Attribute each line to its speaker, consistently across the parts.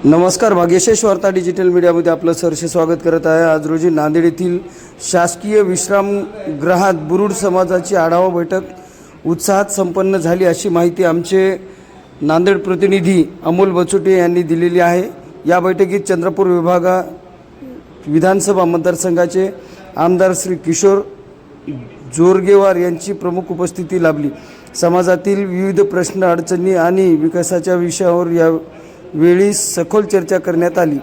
Speaker 1: नमस्कार, भाग्यशेष वार्ता डिजिटल मीडियामध्ये आपलं सहर्ष स्वागत करत आहे। आज रोजी नांदेड येथील शासकीय विश्रामगृहात बुरुड समाजाची आढावा बैठक उत्साहात संपन्न झाली, अशी माहिती आमचे नांदेड प्रतिनिधी अमोल बचोटे यांनी दिलेली आहे। या बैठकीत चंद्रपूर विधानसभा मतदारसंघाचे आमदार श्री किशोर जोरगेवार यांची प्रमुख उपस्थिती लाभली। समाजातील विविध प्रश्न, अडचणी आणि विकासाच्या विषयावर या वेळी सखोल चर्चा करण्यात आली।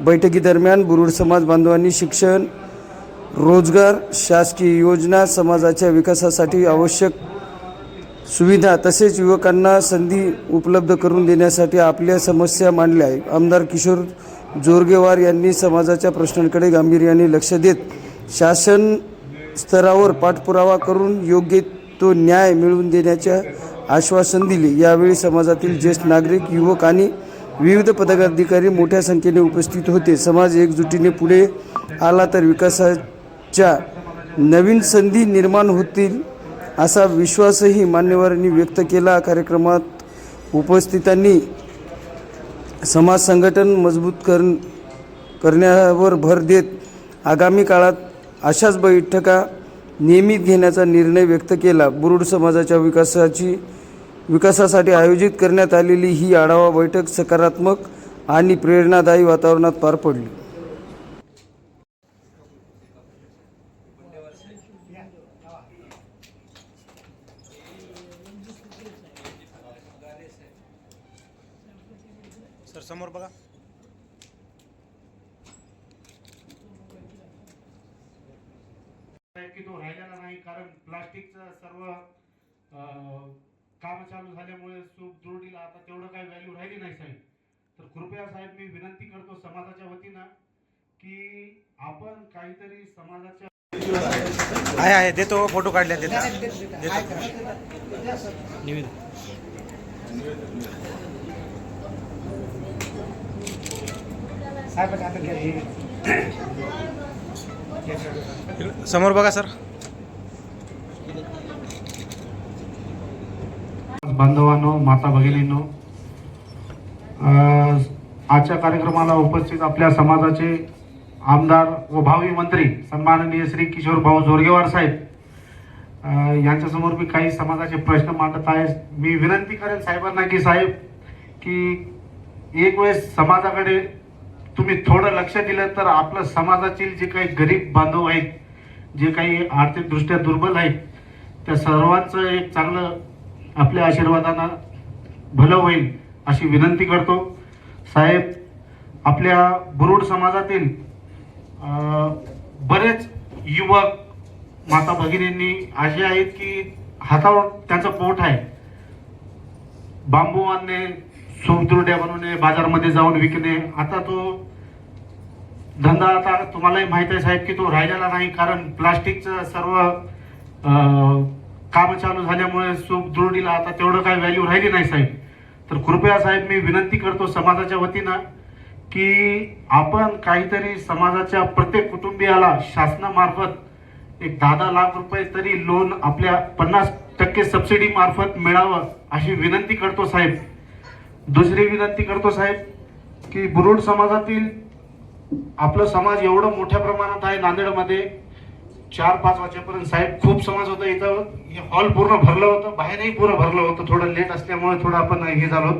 Speaker 1: बैठकीदरम्यान बुरुड समाज बांधवांनी शिक्षण, रोजगार, शासकीय योजना, समाजाच्या विकासासाठी आवश्यक सुविधा तसेच युवकांना संधी उपलब्ध करून देण्यासाठी आपल्या समस्या मांडल्या आहेत। आमदार किशोर जोरगेवार यांनी समाजाच्या प्रश्नांकडे गांभीर्याने लक्ष देत शासन स्तरावर पाठपुरावा करून योग्य तो न्याय मिळवून देण्याचे आश्वासन दिले। यावेळी समाजातील ज्येष्ठ नागरिक, युवक आणि विविध पदाधिकारी मोठ्या संख्येने उपस्थित होते। समाज एकजुटीने पुढे आला तर विकासाच्या नवीन संधी निर्माण होतील असा विश्वासही मान्यवरांनी व्यक्त केला। कार्यक्रमात उपस्थितांनी समाज संघटन मजबूत करण्यावर भर देत आगामी काळात अशाच बैठका नियमित घेण्याचा निर्णय व्यक्त केला। बुरुड समाजाच्या विकासासाठी आयोजित करण्यात आलेली ही आढावा बैठक सकारात्मक आणि प्रेरणादायी वातावरणात पार पडली।
Speaker 2: सर समोर बघा।
Speaker 3: की तो राहिलेला नाही, कारण प्लास्टिकचं सर्व काम चालू झाल्यामुळे सूप जोडीला आता तेवढं काही व्हॅल्यू राहिली नाही साहेब। तर कृपया साहेब मी विनंती करतो समाजाच्या वतीनं की आपण काहीतरी समाजाच्या
Speaker 2: आहे देतो, फोटो काढले देतो निवेदन। समोर बघा सर।
Speaker 3: बांधवांनो, माता भगिनींनो, आजच्या कार्यक्रमाला उपस्थित आपल्या समाजाचे आमदार व भावी मंत्री सन्माननीय श्री किशोर भाऊ जोरगेवार साहेब यांच्यासमोर मी काही समाजाचे प्रश्न मांडत आहे। मी विनंती करेन साहेबांना की साहेब की एक वेळेस समाजाकडे तुम्ही थोडं लक्ष दिलं तर आपलं समाजातील जे काही गरीब बांधव आहेत, जे काही आर्थिकदृष्ट्या दुर्बल आहेत, त्या सर्वांचं एक चांगलं आपल्या आशीर्वादानं भलं होईल अशी विनंती करतो। साहेब, आपल्या बुरुड समाजातील बरेच युवक माता भगिनींनी असे आहेत की हातावर त्यांचं पोट आहे, बांबू आणणे, सोमतुरड्या बनवणे, बाजारमध्ये जाऊन विकणे, आता तो धंदा आता तुम्हालाही माहित आहे साहेब की तो राहिलेला नाही, कारण प्लास्टिकचं सर्व काम चालू झाल्यामुळे सूप जोडीला आता तेवढं काही व्हॅल्यू राहिली नाही साहेब। तर कृपया साहेब मी विनंती करतो समाजाच्या वतीनं की आपण काहीतरी समाजाच्या प्रत्येक कुटुंबियाला शासनामार्फत एक 10 लाख रुपये तरी लोन आपल्या 50% सबसिडी मार्फत मिळावं अशी विनंती करतो साहेब। दुसरी विनंती करतो साहेब की बुरुड समाजातील आपलं समाज एवढं मोठ्या प्रमाणात आहे नांदेडमध्ये, 4-5 वाजेपर्यंत साहेब खूप समाज होता इथं, हॉल पूर्ण भरलं होतं, बाहेरही पूर्ण भरलं होतं, थोडं लेट असल्यामुळे थोडं आपण हे झालो।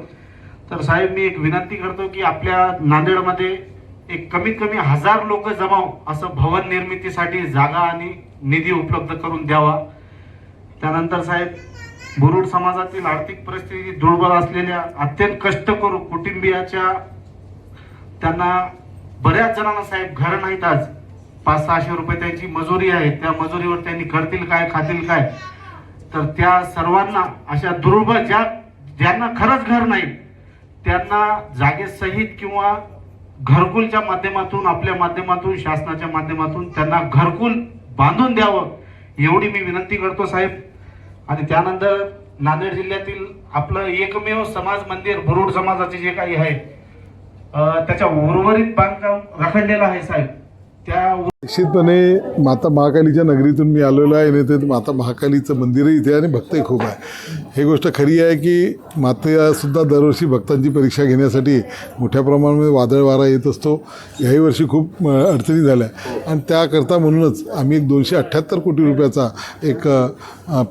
Speaker 3: तर साहेब मी एक विनंती करतो की आपल्या नांदेडमध्ये एक कमीत कमी 1000 लोक जमाव असं भवन निर्मितीसाठी जागा आणि निधी उपलब्ध करून द्यावा। त्यानंतर साहेब बुरुड समाजातील आर्थिक परिस्थिती दुर्बल असलेल्या अत्यंत कष्टकरू कुटुंबियाच्या त्यांना बऱ्याच जणांना साहेब घर नाहीत, आज 500-600 रुपये त्यांची मजुरी आहे, त्या मजुरीवर त्यांनी करतील काय, खातील काय। तर त्या सर्वांना अशा दुर्बल ज्यांना खरंच घर नाही त्यांना जागेसहित किंवा घरकुलच्या माध्यमातून, आपल्या माध्यमातून, शासनाच्या माध्यमातून त्यांना घरकुल बांधून द्यावं एवढी मी विनंती करतो साहेब। आणि त्यानंतर नांदेड जिल्ह्यातील आपलं एकमेव समाज मंदिर बुरुड समाजाचे जे काही आहे त्याच्या उर्वरित बांधकाम रखडलेलं आहे साहेब, त्या
Speaker 4: निश्चितपणे माता महाकालीच्या नगरीतून मी आलेलो आहे आणि ते माता महाकालीचं मंदिरही इथे आहे आणि भक्तही खूप आहे. ही गोष्ट खरी आहे की मातेसुद्धा दरवर्षी भक्तांची परीक्षा घेण्यासाठी मोठ्या प्रमाणामध्ये वादळ वारा येत असतो. याही वर्षी खूप अडचणी झाल्या आणि त्याकरता म्हणूनच आम्ही एक 278 कोटी रुपयाचा एक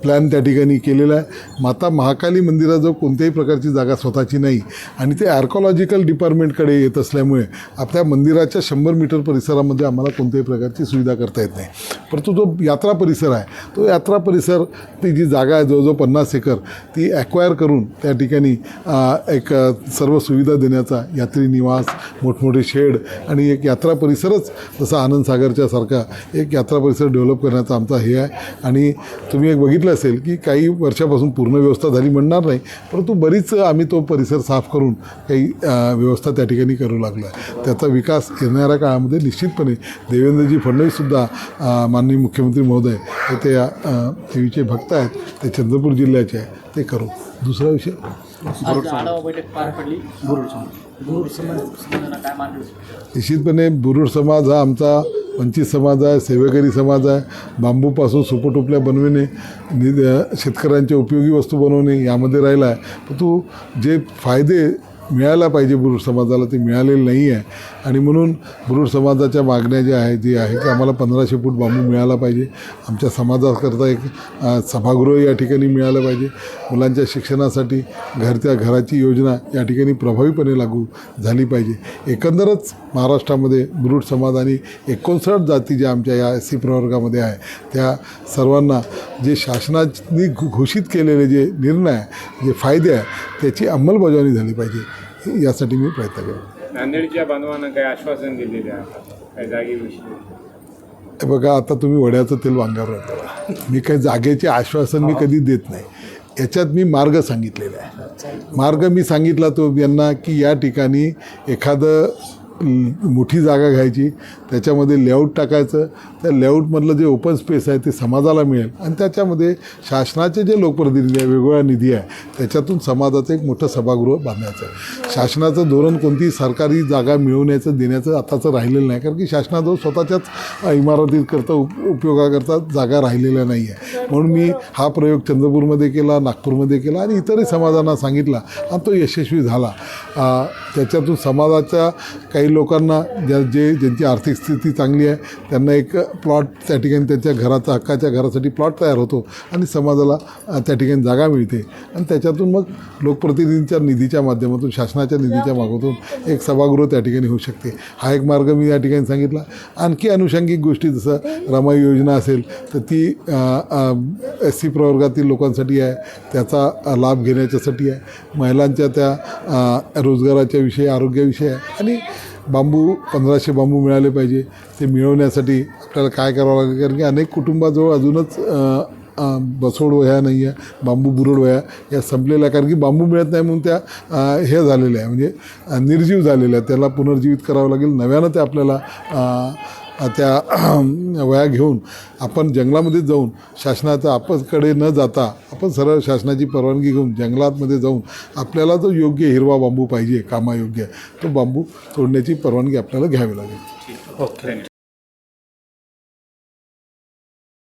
Speaker 4: प्लॅन त्या ठिकाणी केलेला आहे. माता महाकाली मंदिराजवळ कोणत्याही प्रकारची जागा स्वतःची नाही आणि ते आर्कॉलॉजिकल डिपार्टमेंटकडे येत असल्यामुळे आपल्या मंदिराच्या 100 मीटर परिसरामध्ये आम्हाला कोणत्याही प्रकारची सुविधा करता येत नाही. परंतु जो यात्रा परिसर आहे तो यात्रा परिसर ती जी जागा आहे जवळजवळ 50 एकर ती ॲक्वायर करून त्या ठिकाणी एक सर्व सुविधा देण्याचा यात्री निवास, मोठमोठे शेड आणि एक यात्रा परिसरच जसा आनंद सागरच्या सारखा एक यात्रा परिसर डेव्हलप करण्याचा आमचा हे आहे. आणि तुम्ही एक बघितलं असेल की काही वर्षापासून पूर्ण व्यवस्था झाली म्हणणार नाही, परंतु बरीच आम्ही तो परिसर साफ करून काही व्यवस्था त्या ठिकाणी करू लागलो आहे. त्याचा विकास येणाऱ्या काळामध्ये निश्चितपणे देवेंद्रजी फडणवीससुद्धा माननीय मुख्यमंत्री महोदय हे ते देवीचे भक्त आहेत, ते चंद्रपूर जिल्ह्याचे आहे, ते करू. दुसरा विषय निश्चितपणे बुरुड समाज हा आमचा वंचित समाज आहे, सेवेकरी समाज आहे. बांबूपासून सुपटोपल्या बनविणे, शेतकऱ्यांच्या उपयोगी वस्तू बनवणे यामध्ये राहिला आहे. परंतु जे फायदे मिळायला पाहिजे बुरुड समाजाला ते मिळालेलं नाही आहे आणि म्हणून बुरुड समाजाच्या मागण्या ज्या आहेत जी आहे की आम्हाला 1500 फूट बांबू मिळाला पाहिजे. आमच्या समाजाकरता एक सभागृह या ठिकाणी मिळालं पाहिजे. मुलांच्या शिक्षणासाठी घराची योजना या ठिकाणी प्रभावीपणे लागू झाली पाहिजे. एकंदरच महाराष्ट्रामध्ये बुरुड समाज आणि 59 जाती ज्या आमच्या या SC प्रवर्गामध्ये आहे त्या सर्वांना जे शासनाने घोषित केलेले जे निर्णय आहे, जे फायदे आहे त्याची अंमलबजावणी झाली पाहिजे यासाठी मी प्रयत्न करेन.
Speaker 5: नांदेडच्या बांधवांना काही आश्वासन दिलेले आहे काही जागेविषयी?
Speaker 4: बघा, आता तुम्ही वड्याचं तेल वांग्यावर घाला. मी काही जागेचे आश्वासन मी कधी देत नाही. याच्यात मी मार्ग सांगितलेला आहे. मार्ग मी सांगितला तो यांना की या ठिकाणी एखादं मोठी जागा घ्यायची, त्याच्यामध्ये लेआउट टाकायचं, त्या लेआउटमधलं जे ओपन स्पेस आहे ते समाजाला मिळेल आणि त्याच्यामध्ये शासनाचे जे लोकप्रतिनिधी आहे, वेगवेगळा निधी आहे, त्याच्यातून समाजाचं एक मोठं सभागृह बांधायचं आहे. शासनाचं धोरण कोणतीही सरकारी जागा मिळवण्याचं देण्याचं आताचं राहिलेलं नाही, कारण की शासनाजवळ स्वतःच्याच इमारतीकरता उपयोगाकरता जागा राहिलेल्या नाही आहे. म्हणून मी हा प्रयोग चंद्रपूरमध्ये केला, नागपूरमध्ये केला आणि इतरही समाजांना सांगितला आणि तो यशस्वी झाला. त्याच्यातून समाजाच्या काही लोकांना ज्यांची आर्थिक स्थिती चांगली आहे त्यांना एक प्लॉट त्या ठिकाणी त्यांच्या घराचा हक्काच्या घरासाठी प्लॉट तयार होतो आणि समाजाला त्या ठिकाणी जागा मिळते आणि त्याच्यातून मग लोकप्रतिनिधींच्या निधीच्या माध्यमातून, शासनाच्या निधीच्या माध्यमातून एक सभागृह त्या ठिकाणी होऊ शकते. हा एक मार्ग मी या ठिकाणी सांगितला. आणखी अनुषंगिक गोष्टी जसं रमाई योजना असेल तर ती SC प्रवर्गातील लोकांसाठी आहे, त्याचा लाभ घेण्याच्यासाठी आहे. महिलांच्या त्या रोजगाराच्या विषयी, आरोग्याविषयी आहे आणि बांबू 1500 बांबू मिळाले पाहिजे. ते मिळवण्यासाठी आपल्याला काय करावं लागेल, कारण की अनेक कुटुंबाजवळ अजूनच बसोड वह्या नाही आहे, बांबू बुरुड वह्या या संपलेल्या, कारण की बांबू मिळत नाही म्हणून त्या हे झालेल्या आहे, म्हणजे निर्जीव झालेल्या आहेत. त्याला पुनर्जीवित करावं लागेल. नव्यानं ते आपल्याला त्या वया घेऊन आपण जंगलामध्ये जाऊन शासनाचा आपणकडे न जाता आपण सरळ शासनाची परवानगी घेऊन जंगलातमध्ये जाऊन आपल्याला जो योग्य हिरवा बांबू पाहिजे, कामायोग्य, तो बांबू तोडण्याची परवानगी आपल्याला घ्यावी लागेल.
Speaker 5: ओके.